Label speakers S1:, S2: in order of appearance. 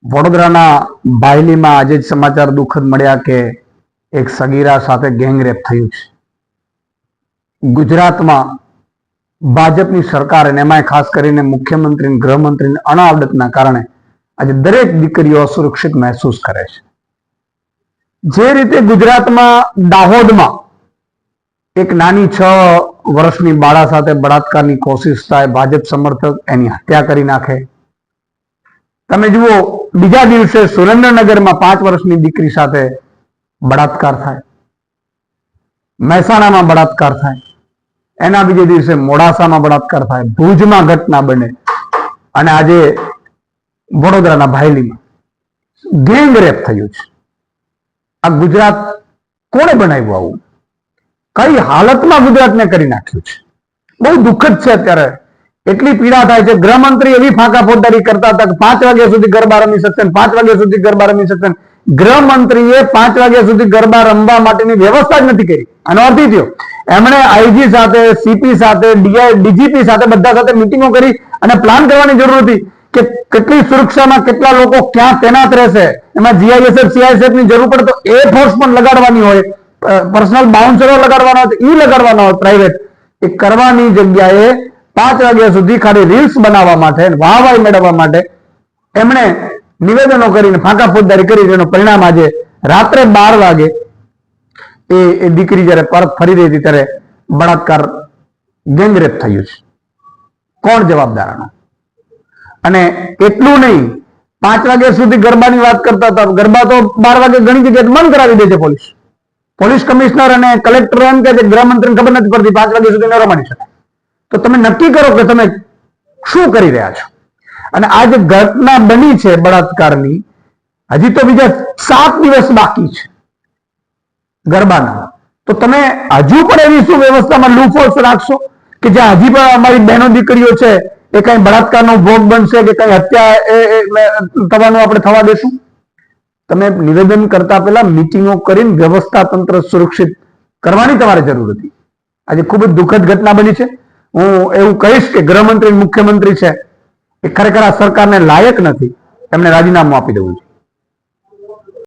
S1: વડોદરાના બાયલીમાં આજે જ સમાચાર દુઃખદ મળ્યા કે એક સગીરા સાથે ગેંગરેપ થયું છે. ગુજરાતમાં ભાજપની સરકાર અને એમાંય ખાસ કરીને મુખ્યમંત્રી ગૃહમંત્રીની અણાવડતના કારણે આજે દરેક દીકરીઓ અસુરક્ષિત મહેસૂસ કરે છે. જે રીતે ગુજરાતમાં દાહોદમાં એક નાની 6 વર્ષની બાળા સાથે બળાત્કારની કોશિશ થાય, ભાજપ સમર્થક એની હત્યા કરી નાખે. તમે જુઓ, બીજા દિવસે સુરેન્દ્રનગરમાં 5 વર્ષની દીકરી સાથે બળાત્કાર થાય, મહેસાણામાં બળાત્કાર થાય, એના બીજે દિવસે મોડાસામાં બળાત્કાર થાય, ભુજમાં ઘટના બને અને આજે વડોદરાના ભાયલીમાં ગેંગરેપ થયું છે. આ ગુજરાત કોણે બનાવ્યું? આવું કઈ હાલતમાં ગુજરાતને કરી નાખ્યું છે? બહુ દુઃખદ છે. અત્યારે એટલી પીડા થાય છે. ગૃહમંત્રી એવી ફાંકા ફોજદારી કરતા હતા કે 5 વાગ્યા સુધી ગરબા રમી શકશે, 5 વાગ્યા સુધી ગરબા રમી શકશે. ગૃહમંત્રીએ 5 વાગ્યા સુધી ગરબા રમવા માટેની વ્યવસ્થા જ નથી કરી. આનો અર્થ એ થયો એમણે આઈજી સાથે, સીપી સાથે, ડીજીપી સાથે બધા સાથે મિટિંગો કરી અને પ્લાન કરવાની જરૂર હતી કે કેટલી સુરક્ષામાં કેટલા લોકો ક્યાં તૈનાત રહેશે. એમાં જીઆઈએસએફ, સીઆઈએસએફ ની જરૂર પડે તો એ ફોર્સ પણ લગાડવાની હોય, પર્સનલ બાઉન્સરો લગાડવાના હોય, ઈ લગાડવાના હોય પ્રાઇવેટ. એ કરવાની જગ્યાએ 5 વાગ્યા સુધી ખાલી રીલ્સ બનાવવા માટે, વાહવાહી મેળવવા માટે એમણે નિવેદનો કરીને ફાંકા ફોજદારી કરી. જેનું પરિણામ આજે રાત્રે 12 વાગે એ દીકરી જયારે પરત ફરી રહી હતી ત્યારે બળાત્કાર, ગેંગરેપ થયું છે. કોણ જવાબદાર આનો? અને એટલું નહીં, 5 વાગ્યા સુધી ગરબાની વાત કરતા હતા. ગરબા તો 12 વાગે ઘણી જગ્યાએ બંધ કરાવી દે છે પોલીસ. પોલીસ કમિશનર અને કલેક્ટર એમ કે છે ગૃહમંત્રીને ખબર નથી પડતી, 5 વાગ્યા સુધી ન રમાડી શકાય. તો તમે નક્કી કરો કે તમે શું કરી રહ્યા છો. અને આ જે ઘટના બની છે બળાત્કારની, હજી તો બીજા 7 દિવસ બાકી છે ગરબાના. તો તમે હજુ પણ એવી શું વ્યવસ્થામાં લૂફોસ રાખશો કે જ્યાં હજી પણ અમારી બહેનો દીકરીઓ છે એ કઈ બળાત્કારનો ભોગ બનશે કે કઈ હત્યા થવાનું આપણે થવા દેશું? તમે નિવેદન કરતા પહેલા મિટિંગો કરીને વ્યવસ્થા તંત્ર સુરક્ષિત કરવાની તમારે જરૂર હતી. આજે ખૂબ જ દુઃખદ ઘટના બની છે. હું એવું કહીશ કે ગૃહમંત્રી, મુખ્યમંત્રી છે એ ખરેખર આ સરકારને લાયક નથી. એમને રાજીનામું આપી દેવું છે.